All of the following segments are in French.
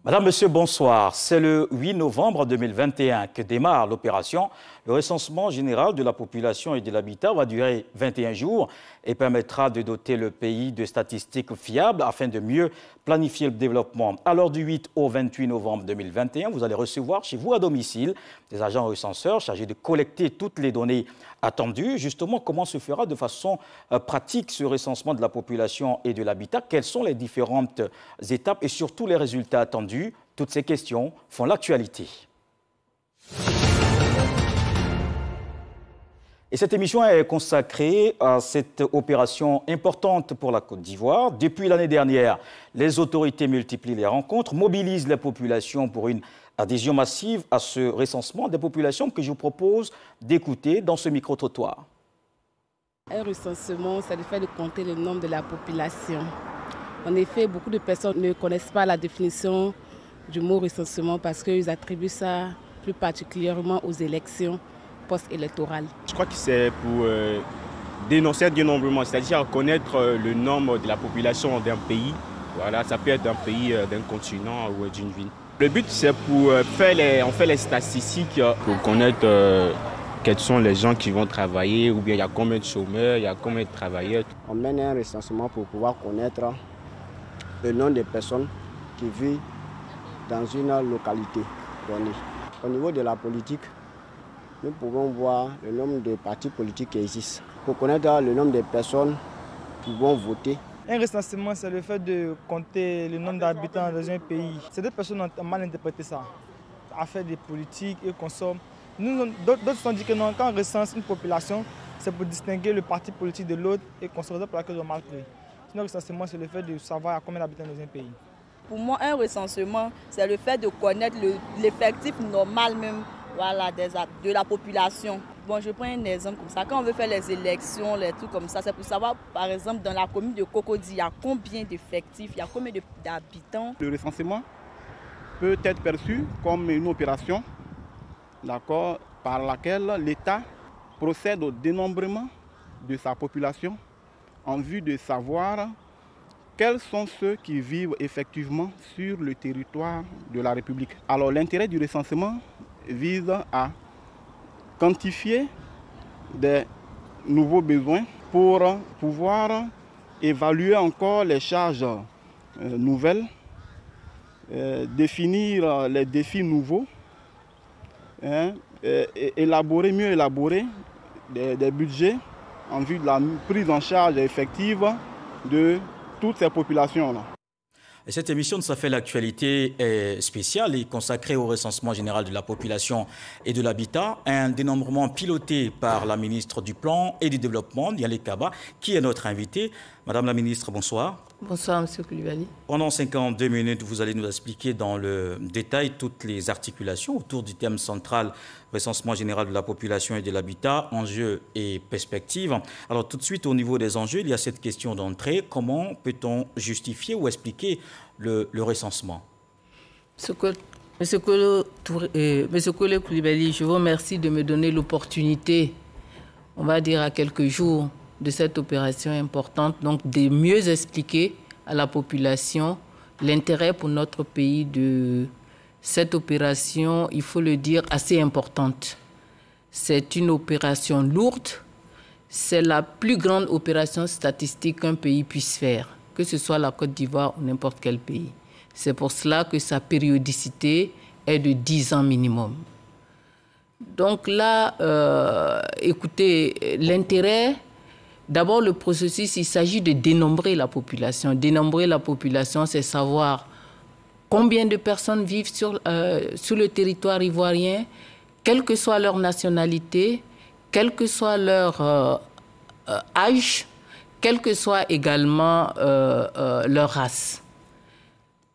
Madame, Monsieur, bonsoir. C'est le 8 novembre 2021 que démarre l'opération. Le recensement général de la population et de l'habitat va durer 21 jours et permettra de doter le pays de statistiques fiables afin de mieux planifier le développement. Alors du 8 au 28 novembre 2021, vous allez recevoir chez vous à domicile des agents recenseurs chargés de collecter toutes les données attendues. Justement, comment se fera de façon pratique ce recensement de la population et de l'habitat? Quelles sont les différentes étapes et surtout les résultats attendus? Toutes ces questions font l'actualité. Et cette émission est consacrée à cette opération importante pour la Côte d'Ivoire. Depuis l'année dernière, les autorités multiplient les rencontres, mobilisent les populations pour une adhésion massive à ce recensement des populations que je vous propose d'écouter dans ce micro-trottoir. Un recensement, c'est le fait de compter le nombre de la population. En effet, beaucoup de personnes ne connaissent pas la définition du mot recensement parce qu'ils attribuent ça plus particulièrement aux élections post-électorales. Je crois que c'est pour dénoncer un dénombrement, c'est-à-dire connaître le nombre de la population d'un pays. Voilà, ça peut être d'un pays, d'un continent ou d'une ville. Le but, c'est pour faire les statistiques pour connaître quels sont les gens qui vont travailler, ou bien il y a combien de chômeurs, il y a combien de travailleurs. On mène un recensement pour pouvoir connaître le nombre de personnes qui vivent dans une localité donnée. Au niveau de la politique, nous pouvons voir le nombre de partis politiques qui existent pour connaître le nombre de personnes qui vont voter. Un recensement, c'est le fait de compter le nombre d'habitants dans un pays. Certaines personnes ont mal interprété ça. Affaire des politiques et consomment. D'autres sont dit que non, quand on recense une population, c'est pour distinguer le parti politique de l'autre et qu'on se raison pour laquelle ils ont mal pris. Sinon, le recensement, c'est le fait de savoir combien d'habitants dans un pays. Pour moi, un recensement, c'est le fait de connaître l'effectif normal même, voilà, de la population. Bon, je prends un exemple comme ça. Quand on veut faire les élections, les trucs comme ça, c'est pour savoir, par exemple, dans la commune de Cocody, il y a combien d'effectifs, il y a combien d'habitants. Le recensement peut être perçu comme une opération, d'accord, par laquelle l'État procède au dénombrement de sa population en vue de savoir quels sont ceux qui vivent effectivement sur le territoire de la République. Alors l'intérêt du recensement vise à quantifier des nouveaux besoins pour pouvoir évaluer encore les charges nouvelles, définir les défis nouveaux, mieux élaborer des budgets en vue de la prise en charge effective de toutes ces populations-là. Et cette émission de Ça fait l'actualité est spéciale et consacrée au recensement général de la population et de l'habitat, un dénombrement piloté par la ministre du Plan et du Développement, Niale Kaba, qui est notre invitée. Madame la ministre, bonsoir. Bonsoir, M. Koulibaly. Pendant 52 minutes, vous allez nous expliquer dans le détail toutes les articulations autour du thème central recensement général de la population et de l'habitat, enjeux et perspectives. Alors tout de suite, au niveau des enjeux, il y a cette question d'entrée. Comment peut-on justifier ou expliquer le recensement? Monsieur Koulibaly, je vous remercie de me donner l'opportunité, on va dire à quelques jours de cette opération importante, donc de mieux expliquer à la population l'intérêt pour notre pays de cette opération, il faut le dire, assez importante. C'est une opération lourde, c'est la plus grande opération statistique qu'un pays puisse faire, que ce soit la Côte d'Ivoire ou n'importe quel pays. C'est pour cela que sa périodicité est de 10 ans minimum. Donc là, écoutez, l'intérêt, d'abord le processus, il s'agit de dénombrer la population. Dénombrer la population, c'est savoir combien de personnes vivent sur le territoire ivoirien, quelle que soit leur nationalité, quel que soit leur âge, quelle que soit également leur race.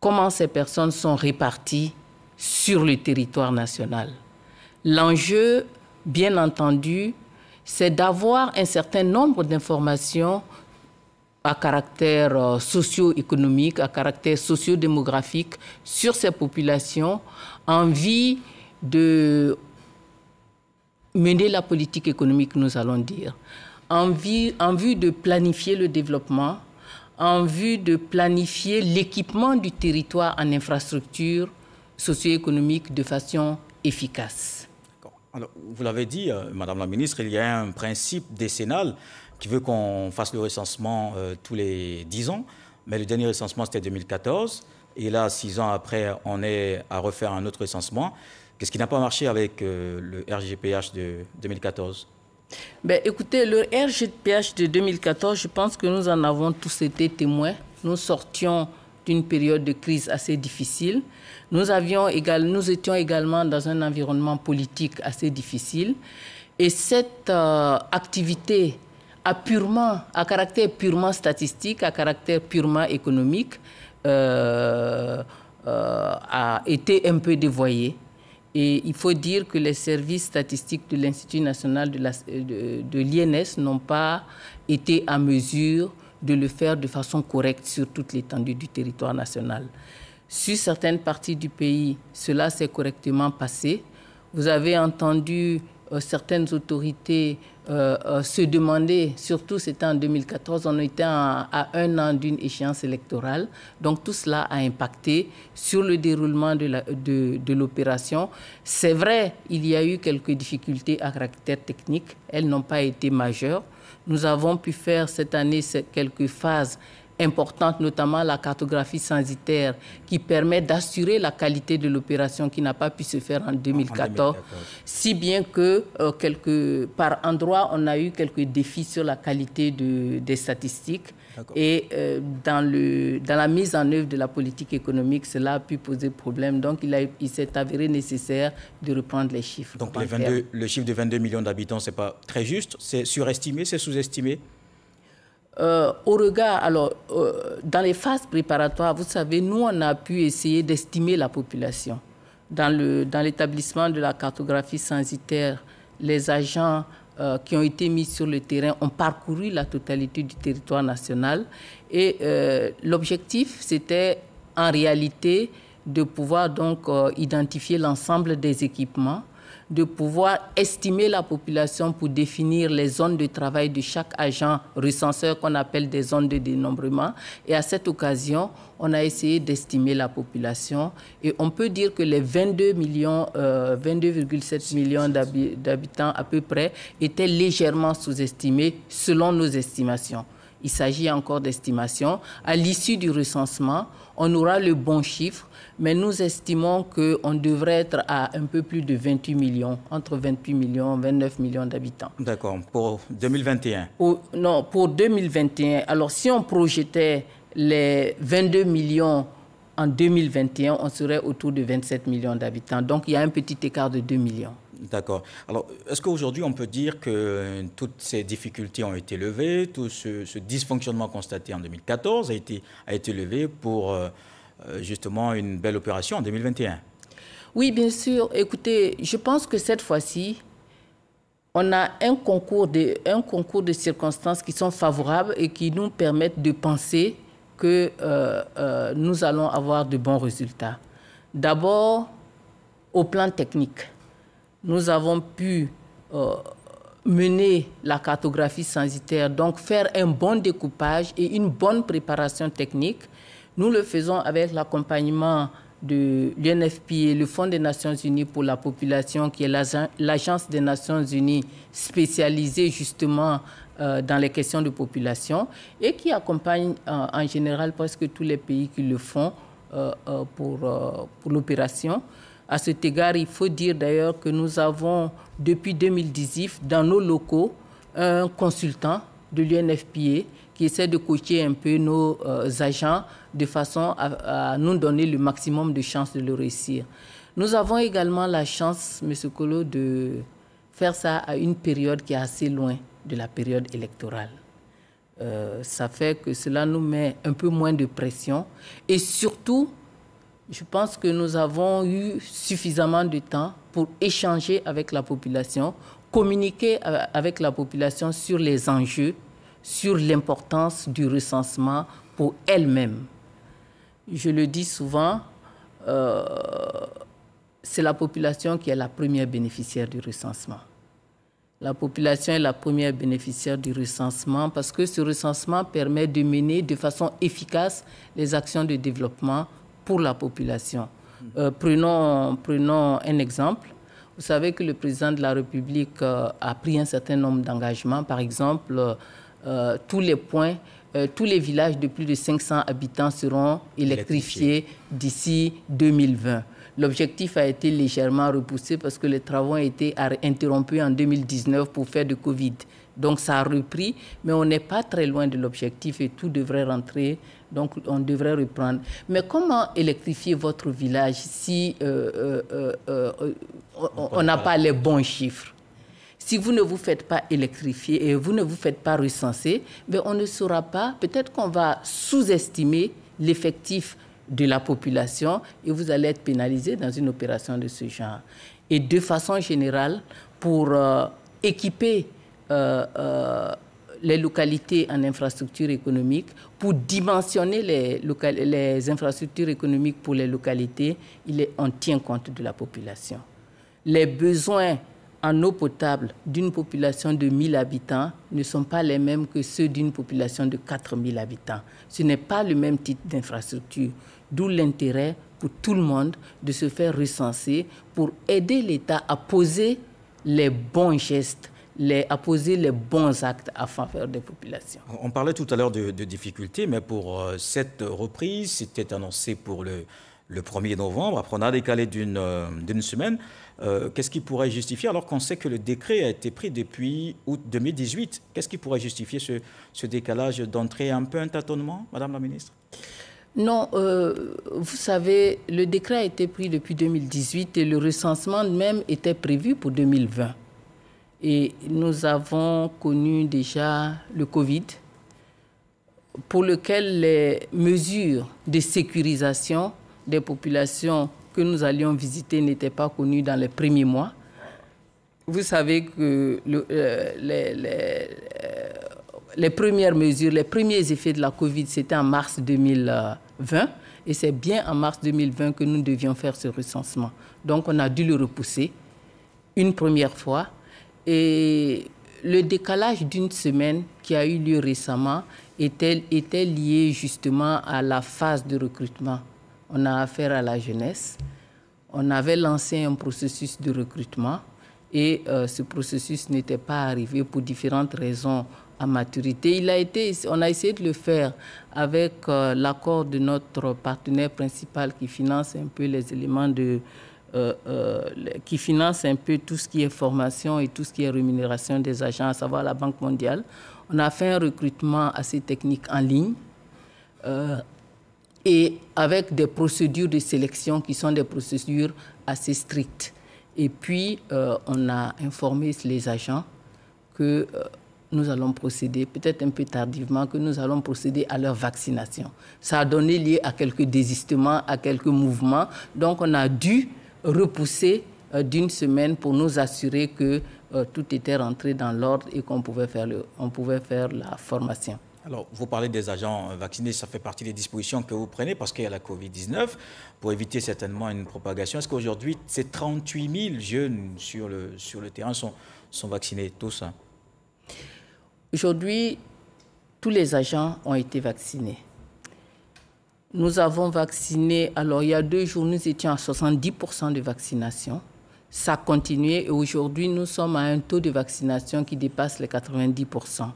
Comment ces personnes sont réparties sur le territoire national. L'enjeu, bien entendu, c'est d'avoir un certain nombre d'informations à caractère socio-économique, à caractère socio-démographique sur ces populations en vue de mener la politique économique, nous allons dire, en vue de planifier le développement, en vue de planifier l'équipement du territoire en infrastructures socio-économiques de façon efficace. Alors, vous l'avez dit, Madame la Ministre, il y a un principe décennal qui veut qu'on fasse le recensement tous les 10 ans, mais le dernier recensement c'était 2014, et là, 6 ans après, on est à refaire un autre recensement. Qu'est-ce qui n'a pas marché avec le RGPH de 2014 ? Ben, écoutez, le RGPH de 2014, je pense que nous en avons tous été témoins. Nous sortions d'une période de crise assez difficile. Nous étions également dans un environnement politique assez difficile. Et cette activité à caractère purement statistique, à caractère purement économique, a été un peu dévoyée. Et il faut dire que les services statistiques de l'Institut national de l'INS n'ont pas été en mesure de le faire de façon correcte sur toute l'étendue du territoire national. Sur certaines parties du pays, cela s'est correctement passé. Vous avez entendu certaines autorités se demander, surtout c'était en 2014, on était à 1 an d'une échéance électorale. Donc tout cela a impacté sur le déroulement de l'opération. C'est vrai, il y a eu quelques difficultés à caractère technique. Elles n'ont pas été majeures. Nous avons pu faire cette année quelques phases importante, notamment la cartographie censitaire, qui permet d'assurer la qualité de l'opération qui n'a pas pu se faire en 2014, si bien que par endroits, on a eu quelques défis sur la qualité des statistiques. Et dans la mise en œuvre de la politique économique, cela a pu poser problème. Donc, il s'est avéré nécessaire de reprendre les chiffres. Donc, le chiffre de 22 millions d'habitants, ce n'est pas très juste. C'est surestimé, c'est sous-estimé? Au regard, dans les phases préparatoires, vous savez, nous, on a pu essayer d'estimer la population. Dans l'établissement de la cartographie censitaire, les agents qui ont été mis sur le terrain ont parcouru la totalité du territoire national. Et l'objectif, c'était en réalité de pouvoir donc identifier l'ensemble des équipements, de pouvoir estimer la population pour définir les zones de travail de chaque agent recenseur qu'on appelle des zones de dénombrement. Et à cette occasion, on a essayé d'estimer la population. Et on peut dire que les 22,7 millions d'habitants à peu près étaient légèrement sous-estimés selon nos estimations. Il s'agit encore d'estimations. À l'issue du recensement, on aura le bon chiffre, mais nous estimons qu'on devrait être à un peu plus de 28 millions, entre 28 millions et 29 millions d'habitants. D'accord. Pour 2021 ? Non, pour 2021. Alors, si on projetait les 22 millions en 2021, on serait autour de 27 millions d'habitants. Donc, il y a un petit écart de 2 millions. D'accord. Alors, est-ce qu'aujourd'hui, on peut dire que toutes ces difficultés ont été levées, tout ce dysfonctionnement constaté en 2014 a été levé pour justement une belle opération en 2021? Oui, bien sûr. Écoutez, je pense que cette fois-ci, on a un concours de circonstances qui sont favorables et qui nous permettent de penser que nous allons avoir de bons résultats. D'abord, au plan technique. Nous avons pu mener la cartographie censitaire, donc faire un bon découpage et une bonne préparation technique. Nous le faisons avec l'accompagnement de l'UNFPA, le Fonds des Nations Unies pour la population, qui est l'agence des Nations Unies spécialisée justement dans les questions de population et qui accompagne en général presque tous les pays qui le font pour l'opération. À cet égard, il faut dire d'ailleurs que nous avons, depuis 2018, dans nos locaux, un consultant de l'UNFPA qui essaie de coacher un peu nos agents de façon à nous donner le maximum de chances de le réussir. Nous avons également la chance, M. Kolo, de faire ça à une période qui est assez loin de la période électorale. Ça fait que cela nous met un peu moins de pression et surtout, je pense que nous avons eu suffisamment de temps pour échanger avec la population, communiquer avec la population sur les enjeux, sur l'importance du recensement pour elle-même. Je le dis souvent, c'est la population qui est la première bénéficiaire du recensement. La population est la première bénéficiaire du recensement parce que ce recensement permet de mener de façon efficace les actions de développement pour la population. Prenons un exemple. Vous savez que le président de la République a pris un certain nombre d'engagements. Par exemple, tous les villages de plus de 500 habitants seront électrifiés d'ici 2020. L'objectif a été légèrement repoussé parce que les travaux ont été interrompus en 2019 pour faire de Covid. Donc ça a repris, mais on n'est pas très loin de l'objectif et tout devrait rentrer, donc on devrait reprendre. Mais comment électrifier votre village si on n'a pas les bons chiffres? Si vous ne vous faites pas électrifier et vous ne vous faites pas recenser, ben on ne saura pas, peut-être qu'on va sous-estimer l'effectif de la population et vous allez être pénalisé dans une opération de ce genre. Et de façon générale, pour équiper les localités en infrastructures économiques, pour dimensionner les infrastructures économiques pour les localités, on tient compte de la population. Les besoins en eau potable d'une population de 1000 habitants ne sont pas les mêmes que ceux d'une population de 4000 habitants. Ce n'est pas le même type d'infrastructure, d'où l'intérêt pour tout le monde de se faire recenser pour aider l'État à poser les bons gestes, à poser les bons actes en faveur des populations. On parlait tout à l'heure de difficultés, mais pour cette reprise, c'était annoncé pour le 1er novembre. Après, on a décalé d'une semaine. Qu'est-ce qui pourrait justifier, alors qu'on sait que le décret a été pris depuis août 2018, qu'est-ce qui pourrait justifier ce décalage d'entrée, un peu un tâtonnement, Madame la Ministre? Non, vous savez, le décret a été pris depuis 2018 et le recensement même était prévu pour 2020. Et nous avons connu déjà le Covid, pour lequel les mesures de sécurisation des populations que nous allions visiter n'étaient pas connues dans les premiers mois. Vous savez que les premières mesures, les premiers effets de la Covid, c'était en mars 2020. Et c'est bien en mars 2020 que nous devions faire ce recensement. Donc, on a dû le repousser une première fois. Et le décalage d'une semaine qui a eu lieu récemment était lié justement à la phase de recrutement. On a affaire à la jeunesse. On avait lancé un processus de recrutement et ce processus n'était pas arrivé pour différentes raisons à maturité. On a essayé de le faire avec l'accord de notre partenaire principal qui finance un peu les éléments qui finance un peu tout ce qui est formation et tout ce qui est rémunération des agents, à savoir la Banque mondiale. On a fait un recrutement assez technique en ligne et avec des procédures de sélection qui sont des procédures assez strictes. Et puis, on a informé les agents que nous allons procéder, peut-être un peu tardivement, que nous allons procéder à leur vaccination. Ça a donné lieu à quelques désistements, à quelques mouvements. Donc, on a dû repousser d'une semaine pour nous assurer que tout était rentré dans l'ordre et qu'on pouvait faire la formation. Alors, vous parlez des agents vaccinés, ça fait partie des dispositions que vous prenez parce qu'il y a la Covid-19 pour éviter certainement une propagation. Est-ce qu'aujourd'hui, ces 38 000 jeunes sur le terrain sont vaccinés tous? Aujourd'hui, tous les agents ont été vaccinés. Nous avons vacciné, alors il y a 2 jours, nous étions à 70% de vaccination. Ça a continué et aujourd'hui, nous sommes à un taux de vaccination qui dépasse les 90%.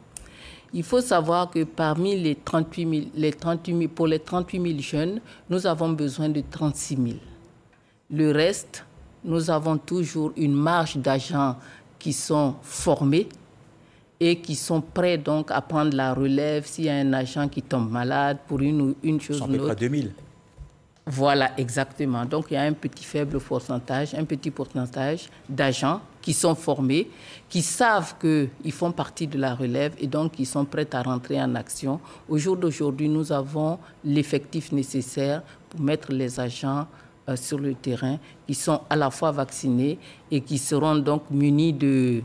Il faut savoir que parmi les 38 000, pour les 38 000 jeunes, nous avons besoin de 36 000. Le reste, nous avons toujours une marge d'agents qui sont formés et qui sont prêts donc à prendre la relève s'il y a un agent qui tombe malade pour une chose ou une autre. À 2000. Voilà, exactement. Donc, il y a un petit pourcentage d'agents qui sont formés, qui savent qu'ils font partie de la relève et donc qui sont prêts à rentrer en action. Au jour d'aujourd'hui, nous avons l'effectif nécessaire pour mettre les agents sur le terrain qui sont à la fois vaccinés et qui seront donc munis de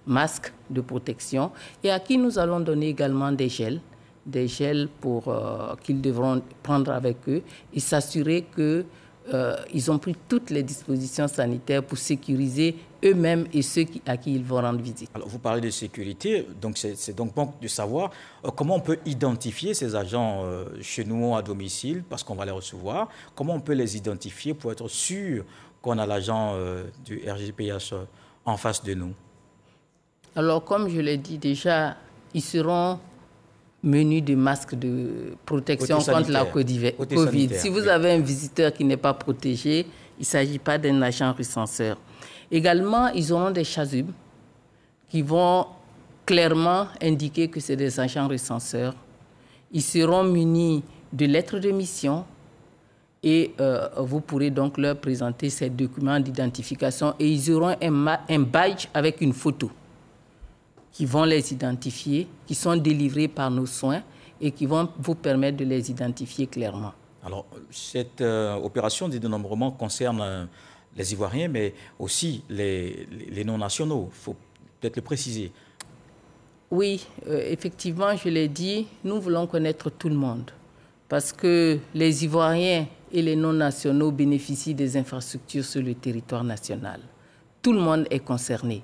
masques de protection et à qui nous allons donner également des gels pour qu'ils devront prendre avec eux et s'assurer que ils ont pris toutes les dispositions sanitaires pour sécuriser eux-mêmes et ceux à qui ils vont rendre visite. Alors, vous parlez de sécurité, donc c'est donc bon de savoir comment on peut identifier ces agents chez nous à domicile, parce qu'on va les recevoir. Comment on peut les identifier pour être sûr qu'on a l'agent du RGPH en face de nous? Alors, comme je l'ai dit déjà, ils seront munis de masques de protection contre la Covid. Si vous avez un visiteur qui n'est pas protégé, il ne s'agit pas d'un agent recenseur. Également, ils auront des chasubles qui vont clairement indiquer que c'est des agents recenseurs. Ils seront munis de lettres de mission et vous pourrez donc leur présenter ces documents d'identification et ils auront un badge avec une photo qui vont les identifier, qui sont délivrés par nos soins et qui vont vous permettre de les identifier clairement. Alors, cette opération de dénombrement concerne les Ivoiriens, mais aussi les non-nationaux. Il faut peut-être le préciser. Oui, effectivement, je l'ai dit, nous voulons connaître tout le monde. Parce que les Ivoiriens et les non-nationaux bénéficient des infrastructures sur le territoire national. Tout le monde est concerné.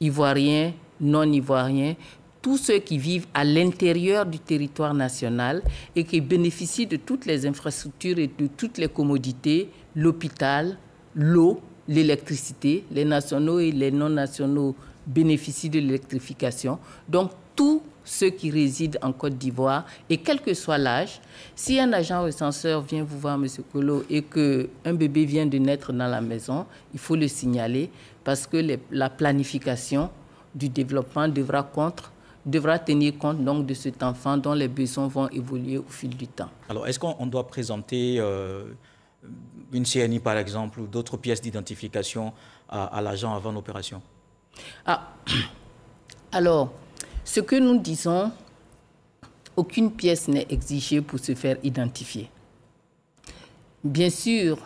Ivoiriens, non-ivoiriens, tous ceux qui vivent à l'intérieur du territoire national et qui bénéficient de toutes les infrastructures et de toutes les commodités, l'hôpital, l'eau, l'électricité. Les nationaux et les non-nationaux bénéficient de l'électrification. Donc, tous ceux qui résident en Côte d'Ivoire, et quel que soit l'âge, si un agent recenseur vient vous voir, M. Kolo, et qu'un bébé vient de naître dans la maison, il faut le signaler parce que la planification du développement devra tenir compte donc de cet enfant dont les besoins vont évoluer au fil du temps. Alors, est-ce qu'on doit présenter une CNI, par exemple, ou d'autres pièces d'identification à l'agent avant l'opération? Alors, ce que nous disons, aucune pièce n'est exigée pour se faire identifier. Bien sûr,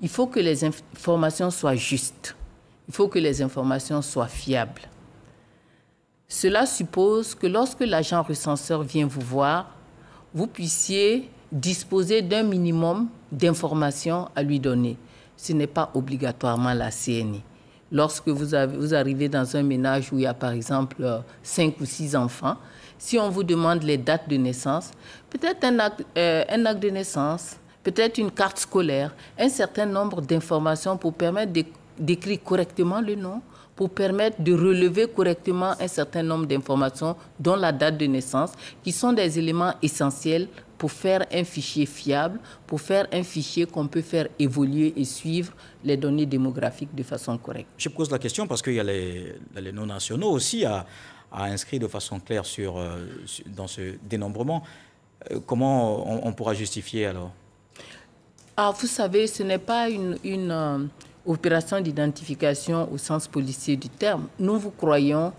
il faut que les informations soient justes. Il faut que les informations soient fiables. Cela suppose que lorsque l'agent recenseur vient vous voir, vous puissiez disposer d'un minimum d'informations à lui donner. Ce n'est pas obligatoirement la CNI. Lorsque vous arrivez dans un ménage où il y a par exemple 5 ou 6 enfants, si on vous demande les dates de naissance, peut-être un acte de naissance, peut-être une carte scolaire, un certain nombre d'informations pour permettre d'écrire correctement le nom, pour permettre de relever correctement un certain nombre d'informations, dont la date de naissance, qui sont des éléments essentiels pour faire un fichier fiable, pour faire un fichier qu'on peut faire évoluer et suivre les données démographiques de façon correcte. Je pose la question parce qu'il y a les non-nationaux aussi à inscrire de façon claire dans ce dénombrement. Comment on pourra justifier alors? Vous savez, ce n'est pas une opération d'identification au sens policier du terme. Nous vous croyons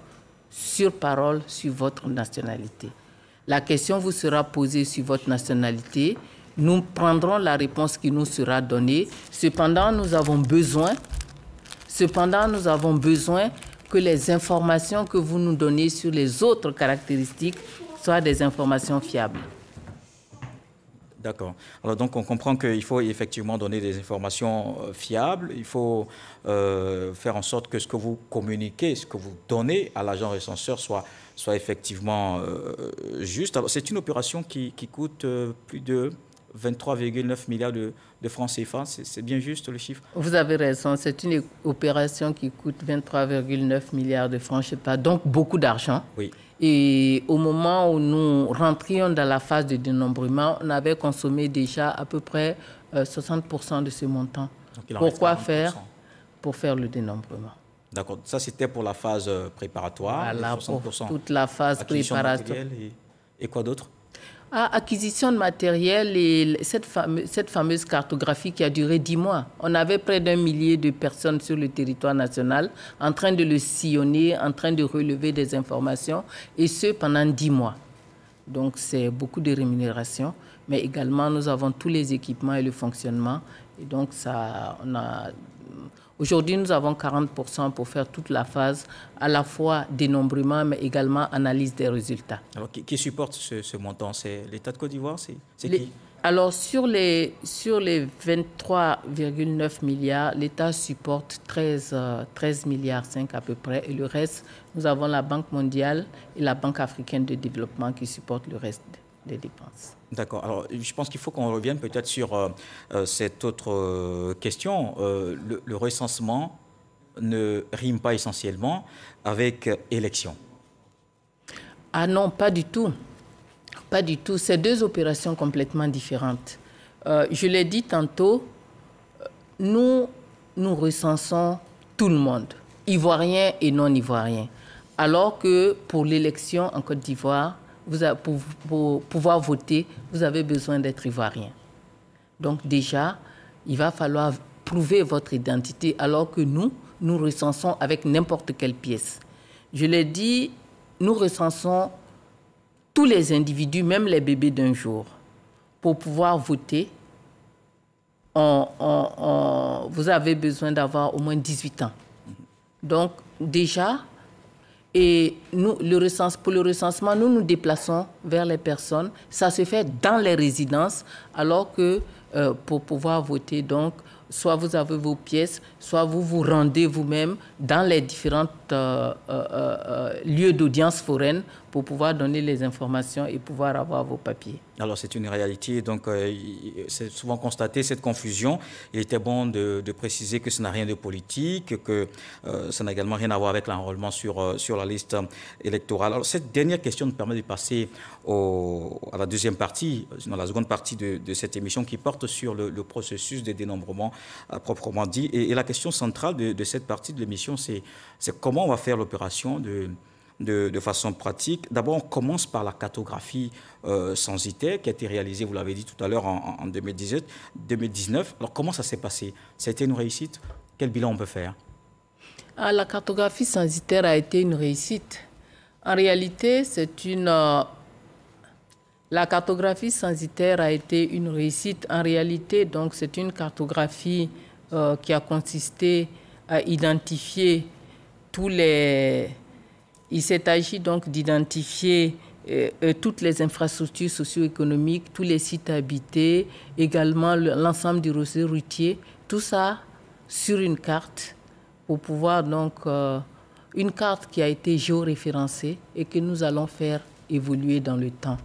sur parole sur votre nationalité. La question vous sera posée sur votre nationalité. Nous prendrons la réponse qui nous sera donnée. Cependant, nous avons besoin que les informations que vous nous donnez sur les autres caractéristiques soient des informations fiables. D'accord. Alors donc on comprend qu'il faut effectivement donner des informations fiables. Il faut faire en sorte que ce que vous communiquez, ce que vous donnez à l'agent recenseur soit effectivement juste. C'est une opération qui coûte plus de 23,9 milliards de francs CFA. C'est bien juste le chiffre? Vous avez raison. C'est une opération qui coûte 23,9 milliards de francs CFA, donc beaucoup d'argent. Oui. Et au moment où nous rentrions dans la phase de dénombrement, on avait consommé déjà à peu près 60% de ce montant. Pourquoi faire? Pour faire le dénombrement. D'accord. Ça, c'était pour la phase préparatoire. Voilà, pour toute la phase préparatoire. Et quoi d'autre? Acquisition de matériel et cette fameuse cartographie qui a duré 10 mois. On avait près d'1 millier de personnes sur le territoire national en train de le sillonner, en train de relever des informations, et ce pendant 10 mois. Donc c'est beaucoup de rémunération, mais également nous avons tous les équipements et le fonctionnement. Et donc aujourd'hui, nous avons 40% pour faire toute la phase, à la fois dénombrement, mais également analyse des résultats. Alors, qui supporte ce montant? C'est l'État de Côte d'Ivoire? C'est qui? Alors, sur les 23,9 milliards, l'État supporte 13 milliards 5 à peu près. Et le reste, nous avons la Banque mondiale et la Banque africaine de développement qui supportent le reste des dépenses. D'accord. Alors, je pense qu'il faut qu'on revienne peut-être sur cette autre question. Le recensement ne rime pas essentiellement avec élection. Ah non, pas du tout. Pas du tout. C'est deux opérations complètement différentes. Je l'ai dit tantôt, nous recensons tout le monde, ivoiriens et non-ivoiriens. Alors que pour l'élection en Côte d'Ivoire, pour pouvoir voter, vous avez besoin d'être ivoirien. Donc déjà, il va falloir prouver votre identité, alors que nous recensons avec n'importe quelle pièce. Je l'ai dit, nous recensons tous les individus, même les bébés d'un jour. Pour pouvoir voter, vous avez besoin d'avoir au moins 18 ans. Donc déjà, et pour le recensement, nous nous déplaçons vers les personnes. Ça se fait dans les résidences, alors que pour pouvoir voter, donc, soit vous avez vos pièces, soit vous vous rendez vous-même dans les différents lieux d'audience foraine pour pouvoir donner les informations et pouvoir avoir vos papiers. Alors c'est une réalité, donc c'est souvent constaté cette confusion. Il était bon de préciser que ça n'a rien de politique, que ça n'a également rien à voir avec l'enrôlement sur la liste électorale. Alors cette dernière question nous permet de passer à la deuxième partie, dans la seconde partie de cette émission qui porte sur le processus de dénombrement proprement dit. Et la question centrale de cette partie de l'émission, c'est comment on va faire l'opération de façon pratique. D'abord, on commence par la cartographie censitaire qui a été réalisée, vous l'avez dit tout à l'heure, en 2019. Alors, comment ça s'est passé? Ça a été une réussite? Quel bilan on peut faire? La cartographie censitaire a été une réussite. En réalité, la cartographie censitaire a été une réussite. En réalité, donc, c'est une cartographie qui a consisté à identifier Il s'est agi donc d'identifier toutes les infrastructures socio-économiques, tous les sites habités, également l'ensemble du réseau routier, tout ça sur une carte pour pouvoir donc une carte qui a été géoréférencée et que nous allons faire évoluer dans le temps.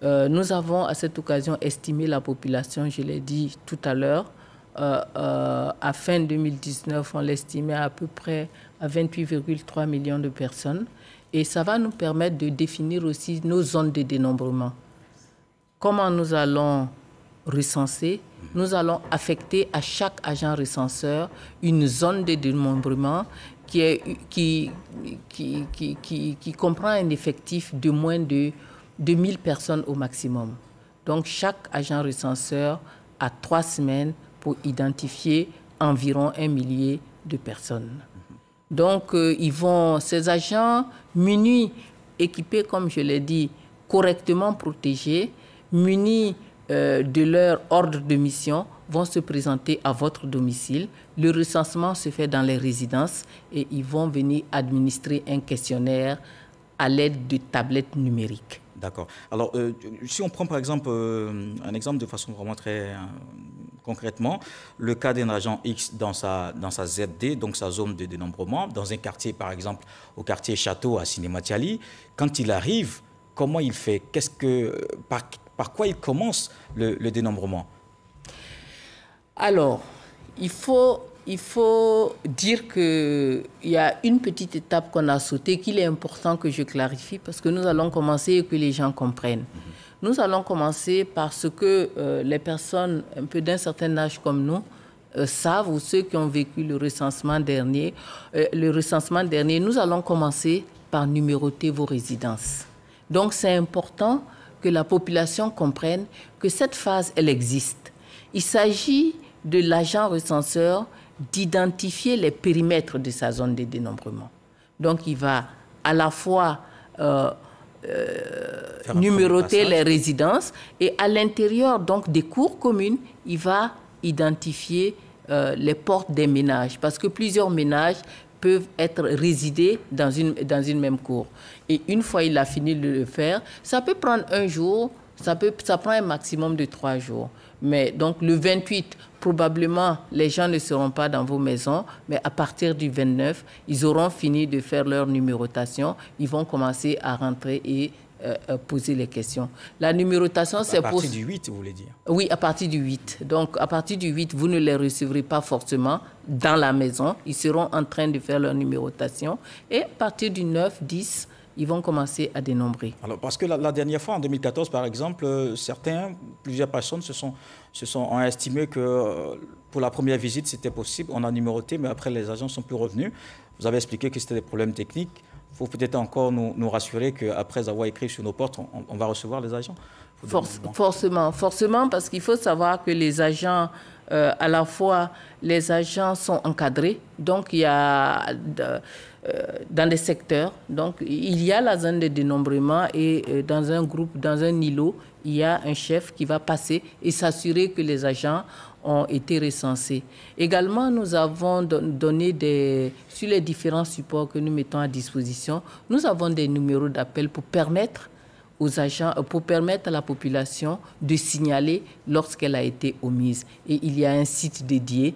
Nous avons à cette occasion estimé la population, je l'ai dit tout à l'heure. À fin 2019, on l'estimait à peu près à 28,3 millions de personnes. Et ça va nous permettre de définir aussi nos zones de dénombrement. Comment nous allons recenser? Nous allons affecter à chaque agent recenseur une zone de dénombrement qui comprend un effectif de moins de 2000 personnes au maximum. Donc chaque agent recenseur a 3 semaines pour identifier environ 1 millier de personnes. Donc, ces agents munis, équipés, comme je l'ai dit, correctement protégés, munis de leur ordre de mission, vont se présenter à votre domicile. Le recensement se fait dans les résidences et ils vont venir administrer un questionnaire à l'aide de tablettes numériques. D'accord. Alors, si on prend par exemple un exemple de façon vraiment très concrètement, le cas d'un agent X dans sa ZD, donc sa zone de dénombrement, dans un quartier par exemple, au quartier Château à Sinématiali, quand il arrive, comment il fait? Par quoi il commence le dénombrement? Alors, il faut dire qu'il y a une petite étape qu'on a sautée, qu'il est important que je clarifie, parce que nous allons commencer et que les gens comprennent. Nous allons commencer par ce que les personnes un peu d'un certain âge comme nous savent, ou ceux qui ont vécu le recensement dernier. Nous allons commencer par numéroter vos résidences. Donc, c'est important que la population comprenne que cette phase, elle existe. Il s'agit de l'agent recenseur d'identifier les périmètres de sa zone de dénombrement. Donc, il va à la fois numéroter les résidences et à l'intérieur donc des cours communes, il va identifier les portes des ménages parce que plusieurs ménages peuvent être résidés dans une même cour. Et une fois il a fini de le faire, ça peut prendre 1 jour, Ça prend un maximum de 3 jours. Mais donc le 28, probablement, les gens ne seront pas dans vos maisons, mais à partir du 29, ils auront fini de faire leur numérotation. Ils vont commencer à rentrer et poser les questions. La numérotation, c'est pour... À partir du 8, vous voulez dire? Oui, à partir du 8. Donc, à partir du 8, vous ne les recevrez pas forcément dans la maison. Ils seront en train de faire leur numérotation. Et à partir du 9, 10, ils vont commencer à dénombrer. Alors, parce que la dernière fois, en 2014, par exemple, plusieurs personnes ont estimé que pour la première visite, c'était possible. On a numéroté, mais après, les agents ne sont plus revenus. Vous avez expliqué que c'était des problèmes techniques. Il faut peut-être encore nous rassurer qu'après avoir écrit sur nos portes, on va recevoir les agents. Forcément, parce qu'il faut savoir que les agents, à la fois, les agents sont encadrés. Donc, il y a dans des secteurs, donc il y a la zone de dénombrement et dans un groupe, dans un îlot, il y a un chef qui va passer et s'assurer que les agents ont été recensés. Également, nous avons donné sur les différents supports que nous mettons à disposition, nous avons des numéros d'appel pour permettre aux agents, pour permettre à la population de signaler lorsqu'elle a été omise. Et il y a un site dédié.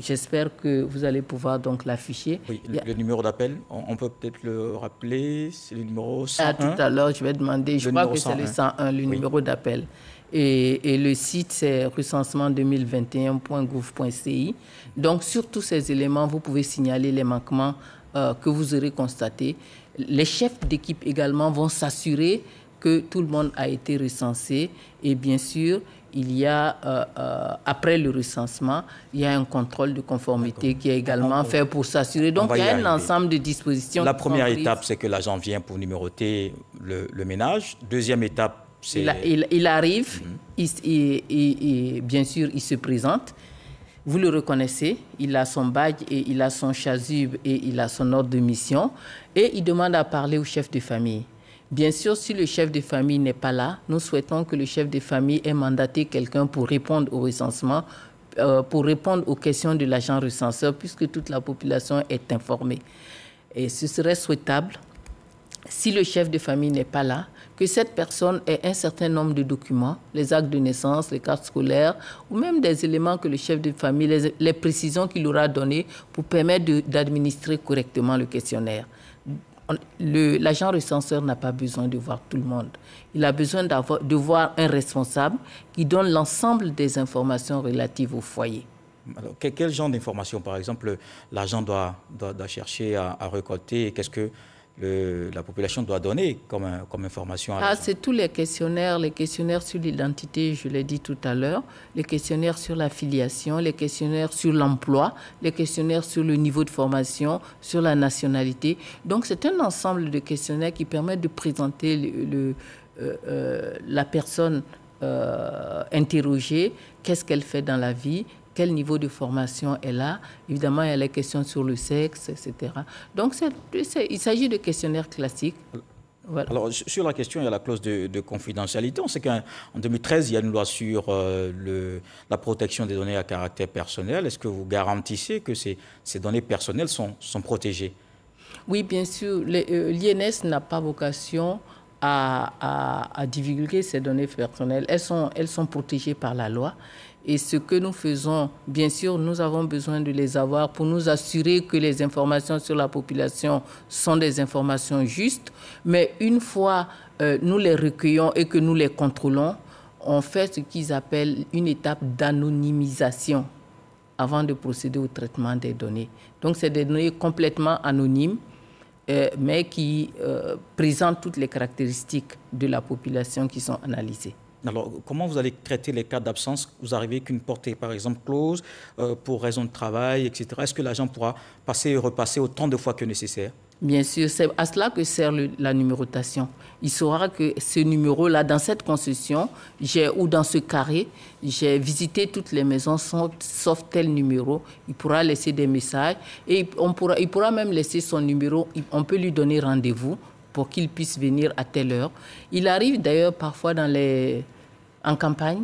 J'espère que vous allez pouvoir donc l'afficher. Oui, le numéro d'appel, on peut peut-être le rappeler, c'est le numéro 101. Tout à l'heure, je vais demander, je crois que c'est le 101, le numéro d'appel. Et le site, c'est recensement2021.gouv.ci. Donc, sur tous ces éléments, vous pouvez signaler les manquements que vous aurez constatés. Les chefs d'équipe également vont s'assurer que tout le monde a été recensé. Et bien sûr, il y a, après le recensement, il y a un contrôle de conformité qui est également fait pour s'assurer. Donc, il y a un ensemble de dispositions. La première étape, c'est que l'agent vient pour numéroter le ménage. Deuxième étape, c'est... Il arrive, bien sûr, il se présente. Vous le reconnaissez, il a son badge et il a son chasuble et il a son ordre de mission. Et il demande à parler au chef de famille. Bien sûr, si le chef de famille n'est pas là, nous souhaitons que le chef de famille ait mandaté quelqu'un pour répondre au recensement, pour répondre aux questions de l'agent recenseur, puisque toute la population est informée. Et ce serait souhaitable, si le chef de famille n'est pas là, que cette personne ait un certain nombre de documents, les actes de naissance, les cartes scolaires, ou même des éléments que le chef de famille, les précisions qu'il aura données pour permettre d'administrer correctement le questionnaire. L'agent recenseur n'a pas besoin de voir tout le monde. Il a besoin de voir un responsable qui donne l'ensemble des informations relatives au foyer. Alors, quel genre d'informations, par exemple, l'agent doit chercher à récolter? Qu'est-ce que la population doit donner comme information à l'agent? C'est tous les questionnaires sur l'identité, je l'ai dit tout à l'heure, les questionnaires sur la filiation, les questionnaires sur l'emploi, les questionnaires sur le niveau de formation, sur la nationalité. Donc, c'est un ensemble de questionnaires qui permettent de présenter la personne interrogée, qu'est-ce qu'elle fait dans la vie, quel niveau de formation elle a. Évidemment, il y a les questions sur le sexe, etc. Donc, il s'agit de questionnaires classiques. Voilà. Alors, sur la question, il y a la clause de confidentialité. On sait qu'en 2013, il y a une loi sur la protection des données à caractère personnel. Est-ce que vous garantissez que ces données personnelles sont protégées? Oui, bien sûr. L'INS n'a pas vocation à divulguer ces données personnelles. Elles sont protégées par la loi. Et ce que nous faisons, bien sûr, nous avons besoin de les avoir pour nous assurer que les informations sur la population sont des informations justes. Mais une fois nous les recueillons et que nous les contrôlons, on fait ce qu'ils appellent une étape d'anonymisation avant de procéder au traitement des données. Donc, c'est des données complètement anonymes, mais qui présentent toutes les caractéristiques de la population qui sont analysées. Alors, comment vous allez traiter les cas d'absence? Vous arrivez qu'une porte est, par exemple, close pour raison de travail, etc. Est-ce que l'agent pourra passer et repasser autant de fois que nécessaire? Bien sûr, c'est à cela que sert la numérotation. Il saura que ce numéro-là, dans cette concession, ou dans ce carré, j'ai visité toutes les maisons sauf tel numéro. Il pourra laisser des messages et il pourra même laisser son numéro. On peut lui donner rendez-vous pour qu'il puisse venir à telle heure. Il arrive d'ailleurs parfois en campagne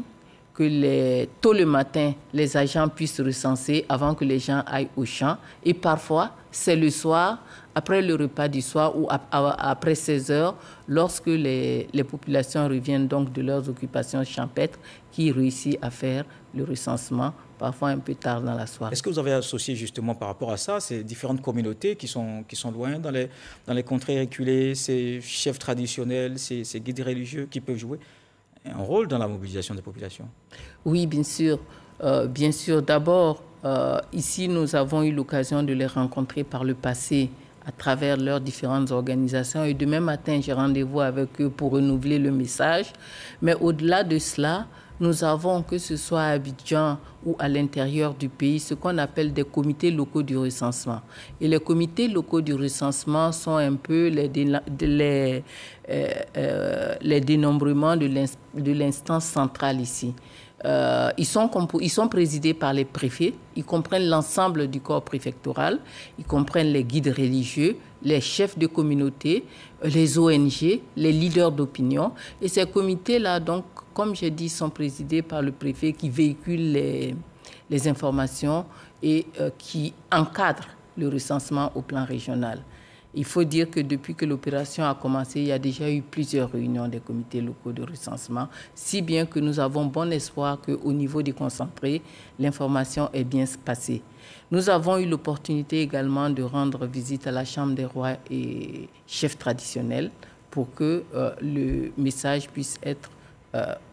que tôt le matin, les agents puissent recenser avant que les gens aillent au champ. Et parfois, c'est le soir, après le repas du soir ou après 16 heures, lorsque les populations reviennent donc de leurs occupations champêtres, qui réussissent à faire le recensement, parfois un peu tard dans la soirée. Est-ce que vous avez associé justement par rapport à ça ces différentes communautés qui sont loin dans les contrées reculées, ces chefs traditionnels, ces guides religieux qui peuvent jouer un rôle dans la mobilisation des populations? Oui, bien sûr. Bien sûr. D'abord, ici, nous avons eu l'occasion de les rencontrer par le passé à travers leurs différentes organisations. Et demain matin, j'ai rendez-vous avec eux pour renouveler le message. Mais au-delà de cela, nous avons, que ce soit à Abidjan ou à l'intérieur du pays, ce qu'on appelle des comités locaux du recensement. Et les comités locaux du recensement sont un peu les dénombrements de l'instance centrale ici. Ils sont présidés par les préfets, ils comprennent l'ensemble du corps préfectoral, ils comprennent les guides religieux, les chefs de communauté, les ONG, les leaders d'opinion. Et ces comités-là, donc, comme j'ai dit, sont présidés par le préfet qui véhicule les informations et qui encadre le recensement au plan régional. Il faut dire que depuis que l'opération a commencé, il y a déjà eu plusieurs réunions des comités locaux de recensement, si bien que nous avons bon espoir qu'au niveau des concentrés, l'information est bien passée. Nous avons eu l'opportunité également de rendre visite à la Chambre des rois et chefs traditionnels pour que le message puisse être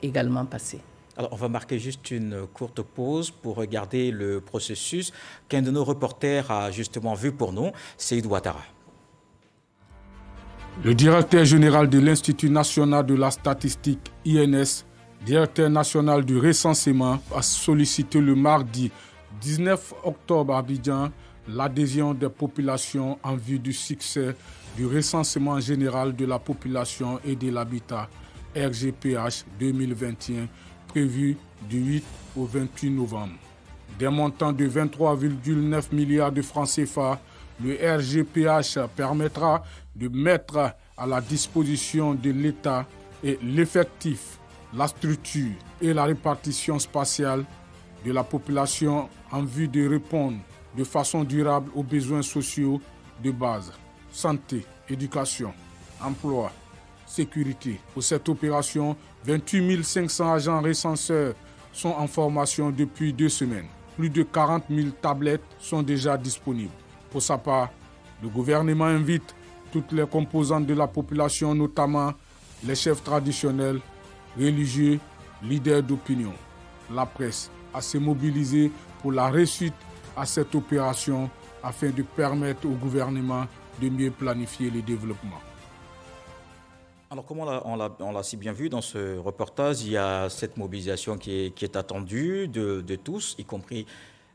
également passé. Alors, on va marquer juste une courte pause pour regarder le processus qu'un de nos reporters a justement vu pour nous, Seydou Ouattara. Le directeur général de l'Institut national de la statistique, INS, directeur national du recensement, a sollicité le mardi 19 octobre à Abidjan l'adhésion des populations en vue du succès du recensement général de la population et de l'habitat, RGPH 2021, prévu du 8 au 28 novembre. D'un montant de 23,9 milliards de francs CFA, le RGPH permettra de mettre à la disposition de l'État et l'effectif, la structure et la répartition spatiale de la population en vue de répondre de façon durable aux besoins sociaux de base, santé, éducation, emploi, sécurité. Pour cette opération, 28 500 agents recenseurs sont en formation depuis 2 semaines. Plus de 40 000 tablettes sont déjà disponibles. Pour sa part, le gouvernement invite toutes les composantes de la population, notamment les chefs traditionnels, religieux, leaders d'opinion, la presse, à se mobiliser pour la réussite à cette opération afin de permettre au gouvernement de mieux planifier le développement. Alors, comme on l'a si bien vu dans ce reportage, il y a cette mobilisation qui est attendue de tous, y compris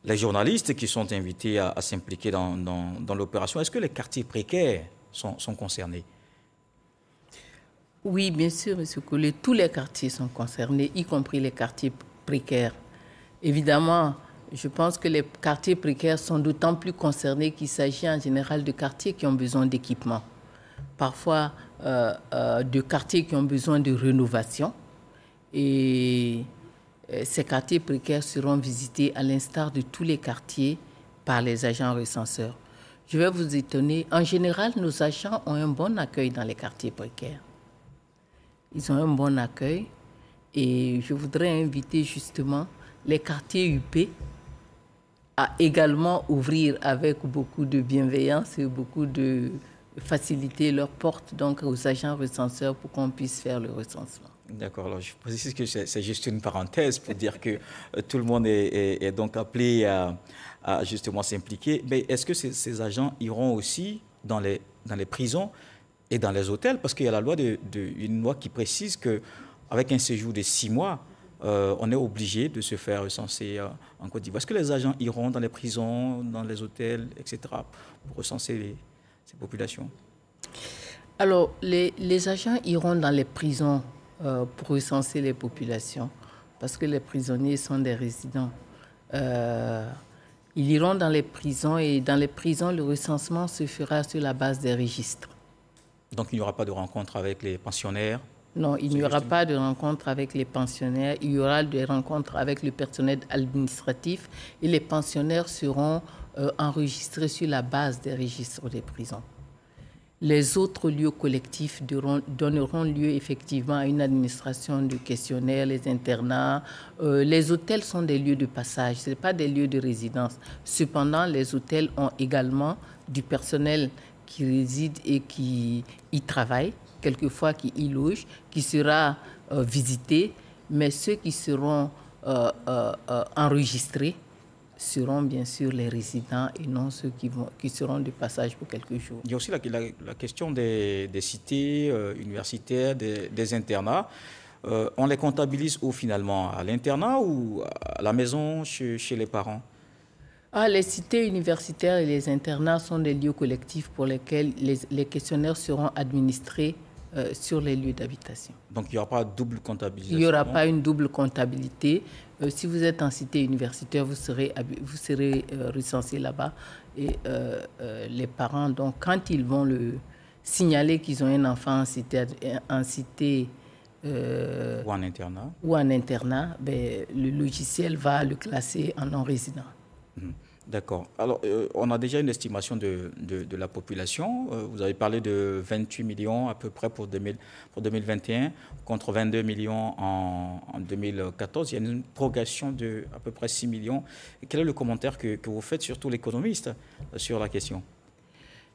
les journalistes qui sont invités à s'impliquer dans l'opération. Est-ce que les quartiers précaires sont concernés? Oui, bien sûr, M. Collet. Tous les quartiers sont concernés, y compris les quartiers précaires. Évidemment, je pense que les quartiers précaires sont d'autant plus concernés qu'il s'agit en général de quartiers qui ont besoin d'équipement. Parfois, de quartiers qui ont besoin de rénovation. Et ces quartiers précaires seront visités à l'instar de tous les quartiers par les agents recenseurs. Je vais vous étonner. En général, nos agents ont un bon accueil dans les quartiers précaires. Ils ont un bon accueil. Et je voudrais inviter justement les quartiers UP à également ouvrir avec beaucoup de bienveillance et beaucoup de faciliter leurs portes donc aux agents recenseurs pour qu'on puisse faire le recensement. D'accord, alors je précise que c'est juste une parenthèse pour dire que tout le monde est donc appelé à justement s'impliquer. Mais est-ce que ces agents iront aussi dans les prisons et dans les hôtels? Parce qu'il y a la loi une loi qui précise qu'avec un séjour de 6 mois, on est obligé de se faire recenser en Côte d'Ivoire. Est-ce que les agents iront dans les prisons, dans les hôtels, etc., pour recenser ces populations? Alors, les agents iront dans les prisons pour recenser les populations, parce que les prisonniers sont des résidents. Ils iront dans les prisons et dans les prisons, le recensement se fera sur la base des registres. Donc, il n'y aura pas de rencontre avec les pensionnaires? Non, il n'y aura pas de rencontre avec les pensionnaires. Il y aura des rencontres avec le personnel administratif et les pensionnaires seront enregistrés sur la base des registres des prisons. Les autres lieux collectifs donneront lieu effectivement à une administration de questionnaires, les internats. Les hôtels sont des lieux de passage, ce n'est pas des lieux de résidence. Cependant, les hôtels ont également du personnel qui réside et qui y travaille, quelquefois qui y loge, qui sera visité, mais ceux qui seront enregistrés seront bien sûr les résidents et non ceux qui seront de passage pour quelques jours. Il y a aussi la question des cités universitaires, des internats. On les comptabilise où finalement? À l'internat ou à la maison, chez les parents? Les cités universitaires et les internats sont des lieux collectifs pour lesquels les questionnaires seront administrés sur les lieux d'habitation. Donc il n'y aura pas de double comptabilisation? Il n'y aura pas une double comptabilité. Si vous êtes en cité universitaire, vous serez recensé là-bas. Et les parents, donc, quand ils vont le signaler qu'ils ont un enfant en cité ou en internat, le logiciel va le classer en non-résident. D'accord. Alors, on a déjà une estimation de la population. Vous avez parlé de 28 millions à peu près pour 2021, contre 22 millions en 2014. Il y a une progression de à peu près 6 millions. Et quel est le commentaire que vous faites, surtout l'économiste, sur la question?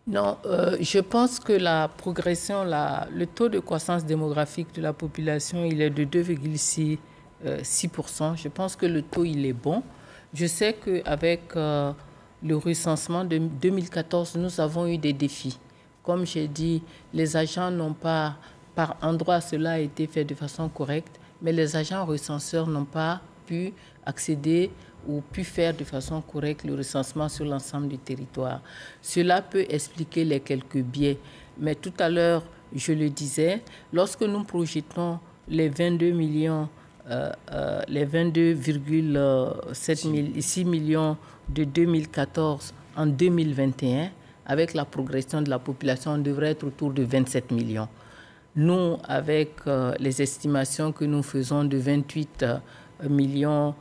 Non, je pense que la progression, le taux de croissance démographique de la population, il est de 2,6%. Je pense que le taux, il est bon. Je sais qu'avec le recensement de 2014, nous avons eu des défis. Comme j'ai dit, les agents n'ont pas, par endroit, cela a été fait de façon correcte, mais les agents recenseurs n'ont pas pu accéder ou pu faire de façon correcte le recensement sur l'ensemble du territoire. Cela peut expliquer les quelques biais. Mais tout à l'heure, je le disais, lorsque nous projetons les 22 millions les 22,6 millions de 2014 en 2021, avec la progression de la population, on devrait être autour de 27 millions. Nous, avec les estimations que nous faisons de 28,3 millions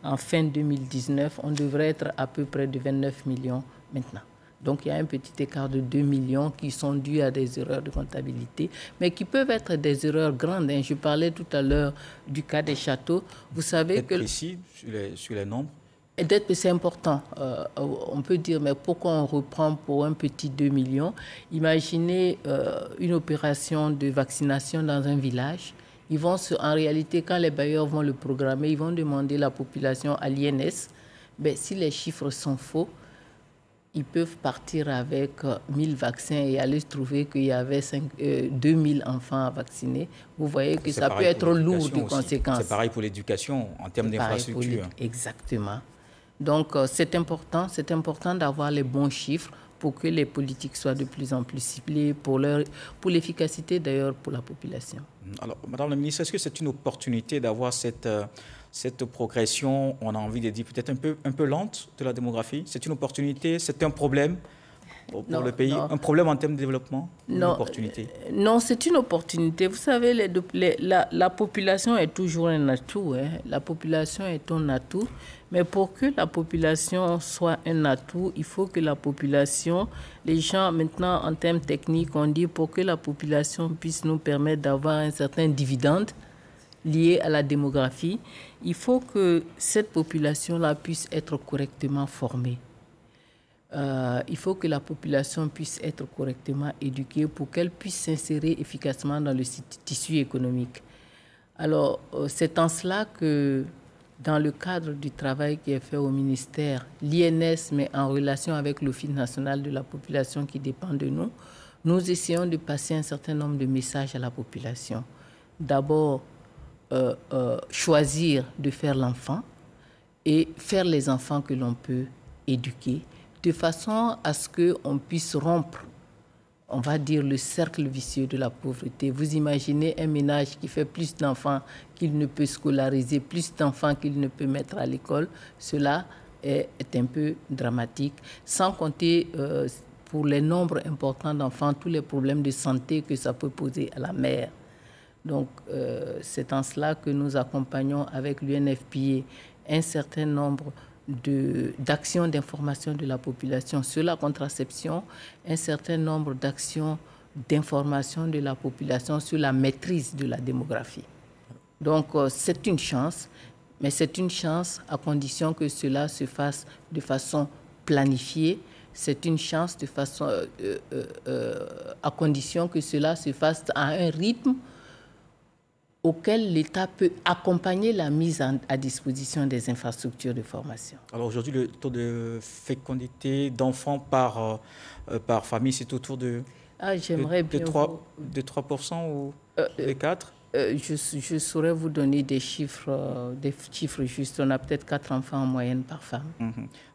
en fin 2019, on devrait être à peu près de 29 millions maintenant. Donc, il y a un petit écart de 2 millions qui sont dus à des erreurs de comptabilité, mais qui peuvent être des erreurs grandes. Je parlais tout à l'heure du cas des châteaux. Vous savez que... précis sur les nombres? C'est important. On peut dire, mais pourquoi on reprend pour un petit 2 millions? Imaginez une opération de vaccination dans un village. En réalité, quand les bailleurs vont le programmer, ils vont demander la population à l'INS. Si les chiffres sont faux, ils peuvent partir avec 1000 vaccins et aller trouver qu'il y avait 2000 enfants à vacciner. Vous voyez que ça peut être lourd de conséquences. C'est pareil pour l'éducation en termes d'infrastructure. Exactement. Donc, c'est important d'avoir les bons chiffres pour que les politiques soient de plus en plus ciblées, pour l'efficacité d'ailleurs pour la population. Alors, Madame la Ministre, est-ce que c'est une opportunité d'avoir cette progression, on a envie de dire peut-être un peu lente de la démographie? C'est une opportunité, c'est un problème pour le pays? Non. Un problème en termes de développement? Une opportunité? Non, c'est une opportunité. Vous savez, la population est toujours un atout. La population est un atout. Mais pour que la population soit un atout, il faut que la population, les gens maintenant en termes techniques, on dit pour que la population puisse nous permettre d'avoir un certain dividende lié à la démographie, il faut que cette population-là puisse être correctement formée. Il faut que la population puisse être correctement éduquée pour qu'elle puisse s'insérer efficacement dans le tissu économique. Alors, c'est en cela que, dans le cadre du travail qui est fait au ministère, l'INS, mais en relation avec l'Office national de la population qui dépend de nous, nous essayons de passer un certain nombre de messages à la population. D'abord, choisir de faire l'enfant et faire les enfants que l'on peut éduquer, de façon à ce qu'on puisse rompre, on va dire, le cercle vicieux de la pauvreté. Vous imaginez un ménage qui fait plus d'enfants qu'il ne peut scolariser, plus d'enfants qu'il ne peut mettre à l'école. Cela est un peu dramatique, sans compter pour les nombres importants d'enfants, tous les problèmes de santé que ça peut poser à la mère. Donc, c'est en cela que nous accompagnons avec l'UNFPA un certain nombre d'actions d'information de la population sur la contraception, un certain nombre d'actions d'information de la population sur la maîtrise de la démographie. Donc, c'est une chance, mais c'est une chance à condition que cela se fasse de façon planifiée. C'est une chance de façon, à condition que cela se fasse à un rythme auquel l'État peut accompagner la mise à disposition des infrastructures de formation. Alors aujourd'hui, le taux de fécondité d'enfants par famille, c'est autour de, de 3% ou de 4%? Je saurais vous donner des chiffres justes. On a peut-être 4 enfants en moyenne par femme.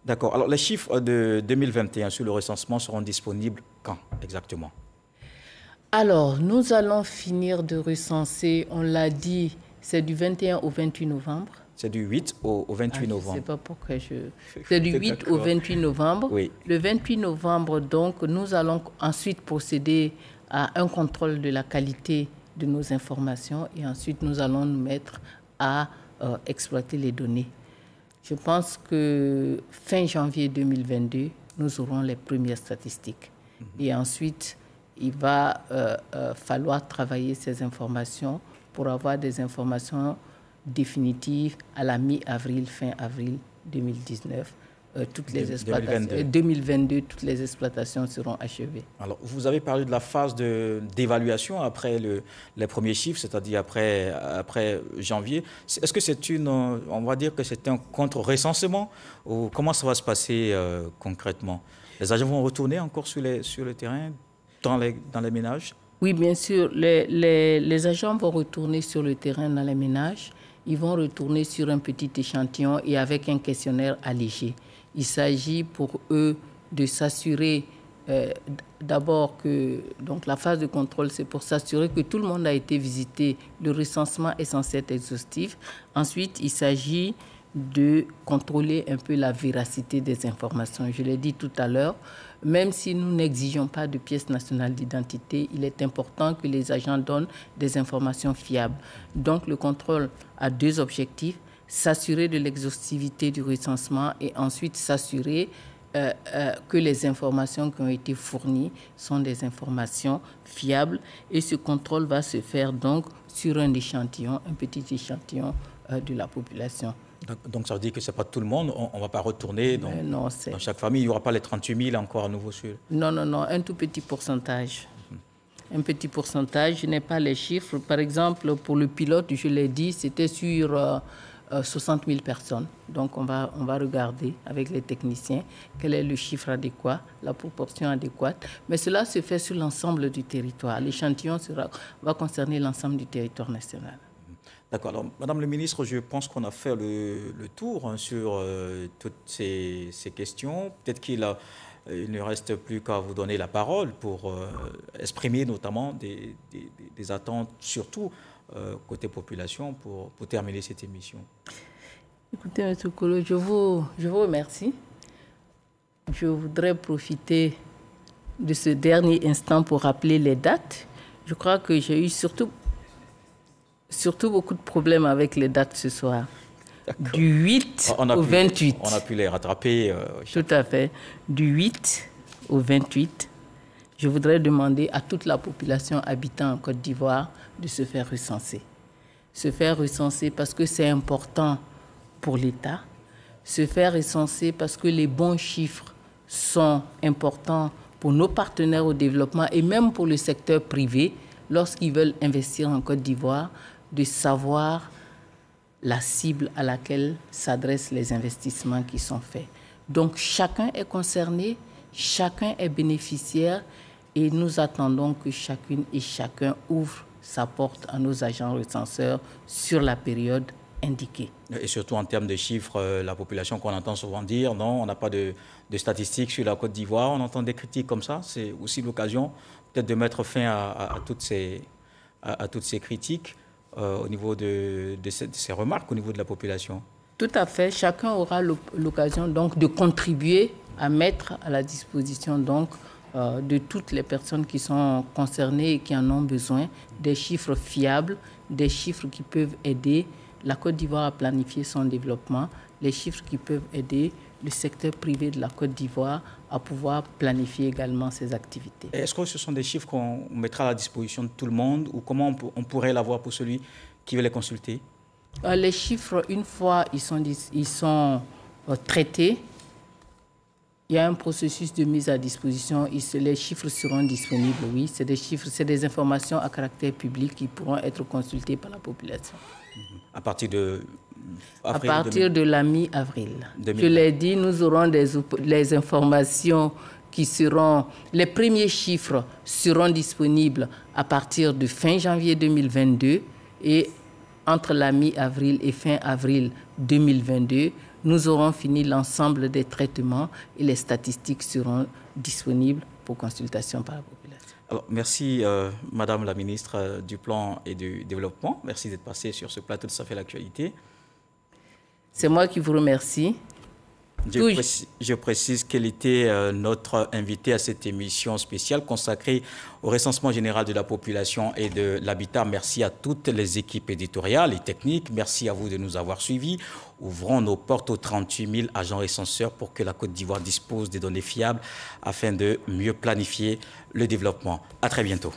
D'accord. Alors les chiffres de 2021 sur le recensement seront disponibles quand exactement? Alors, nous allons finir de recenser, on l'a dit, c'est du 21 au 28 novembre. C'est du 8 au 28 novembre. Je ne sais pas pourquoi C'est du 8 au 28 novembre. Oui. Le 28 novembre, donc, nous allons ensuite procéder à un contrôle de la qualité de nos informations et ensuite nous allons nous mettre à exploiter les données. Je pense que fin janvier 2022, nous aurons les premières statistiques. Et ensuite, il va falloir travailler ces informations pour avoir des informations définitives à la mi-avril, fin avril 2019. 2022, toutes les exploitations seront achevées. Alors, vous avez parlé de la phase d'évaluation après les premiers chiffres, c'est-à-dire après janvier. Est-ce que c'est on va dire que c'est un contre-recensement ou comment ça va se passer concrètement? Les agents vont retourner encore sur le terrain, dans les ménages? Oui, bien sûr. Les agents vont retourner sur le terrain dans les ménages. Ils vont retourner sur un petit échantillon et avec un questionnaire allégé. Il s'agit pour eux de s'assurer d'abord que donc la phase de contrôle, c'est pour s'assurer que tout le monde a été visité. Le recensement est censé être exhaustif. Ensuite, il s'agit de contrôler un peu la véracité des informations. Je l'ai dit tout à l'heure, même si nous n'exigeons pas de pièce nationale d'identité, il est important que les agents donnent des informations fiables. Donc, le contrôle a 2 objectifs: s'assurer de l'exhaustivité du recensement et ensuite s'assurer que les informations qui ont été fournies sont des informations fiables. Et ce contrôle va se faire donc sur un échantillon, un petit échantillon de la population. Donc ça veut dire que ce n'est pas tout le monde, on ne va pas retourner dans chaque famille, il n'y aura pas les 38 000 encore à nouveau sur... Non, un tout petit pourcentage. Un petit pourcentage, je n'ai pas les chiffres. Par exemple, pour le pilote, je l'ai dit, c'était sur 60 000 personnes. Donc on va regarder avec les techniciens quel est le chiffre adéquat, la proportion adéquate. Mais cela se fait sur l'ensemble du territoire. L'échantillon va concerner l'ensemble du territoire national. D'accord. Alors, Madame le ministre, je pense qu'on a fait le tour sur toutes ces questions. Peut-être qu'il ne reste plus qu'à vous donner la parole pour exprimer notamment des attentes, surtout côté population, pour terminer cette émission. Écoutez, M. Kolo, je vous remercie. Je voudrais profiter de ce dernier instant pour rappeler les dates. Je crois que j'ai eu surtout beaucoup de problèmes avec les dates ce soir. Du 8 au 28. On a pu les rattraper. Tout à fait. Du 8 au 28, je voudrais demander à toute la population habitant en Côte d'Ivoire de se faire recenser. Se faire recenser parce que c'est important pour l'État. Se faire recenser parce que les bons chiffres sont importants pour nos partenaires au développement et même pour le secteur privé lorsqu'ils veulent investir en Côte d'Ivoire, de savoir la cible à laquelle s'adressent les investissements qui sont faits. Donc, chacun est concerné, chacun est bénéficiaire et nous attendons que chacune et chacun ouvre sa porte à nos agents recenseurs sur la période indiquée. Et surtout en termes de chiffres, la population qu'on entend souvent dire, non, on n'a pas de statistiques sur la Côte d'Ivoire, on entend des critiques comme ça, c'est aussi l'occasion peut-être de mettre fin à toutes ces critiques. Au niveau de ces remarques au niveau de la population. Tout à fait. Chacun aura l'occasion donc de contribuer à mettre à la disposition donc de toutes les personnes qui sont concernées et qui en ont besoin, des chiffres fiables, des chiffres qui peuvent aider la Côte d'Ivoire à planifier son développement, les chiffres qui peuvent aider le secteur privé de la Côte d'Ivoire à pouvoir planifier également ses activités. Est-ce que ce sont des chiffres qu'on mettra à la disposition de tout le monde ou comment on pourrait l'avoir pour celui qui veut les consulter? Les chiffres, une fois ils sont traités, il y a un processus de mise à disposition. Les chiffres seront disponibles, oui. C'est des chiffres, c'est des informations à caractère public qui pourront être consultées par la population. À partir de la mi-avril. Je l'ai dit, nous aurons les informations qui seront... Les premiers chiffres seront disponibles à partir de fin janvier 2022 et entre la mi-avril et fin avril 2022, nous aurons fini l'ensemble des traitements et les statistiques seront disponibles pour consultation par la population. Alors, merci, Madame la ministre du Plan et du Développement. Merci d'être passée sur ce plateau de Ça fait l'actualité. C'est moi qui vous remercie. Je précise qu'elle était notre invitée à cette émission spéciale consacrée au recensement général de la population et de l'habitat. Merci à toutes les équipes éditoriales et techniques. Merci à vous de nous avoir suivis. Ouvrons nos portes aux 38 000 agents recenseurs pour que la Côte d'Ivoire dispose des données fiables afin de mieux planifier le développement. À très bientôt.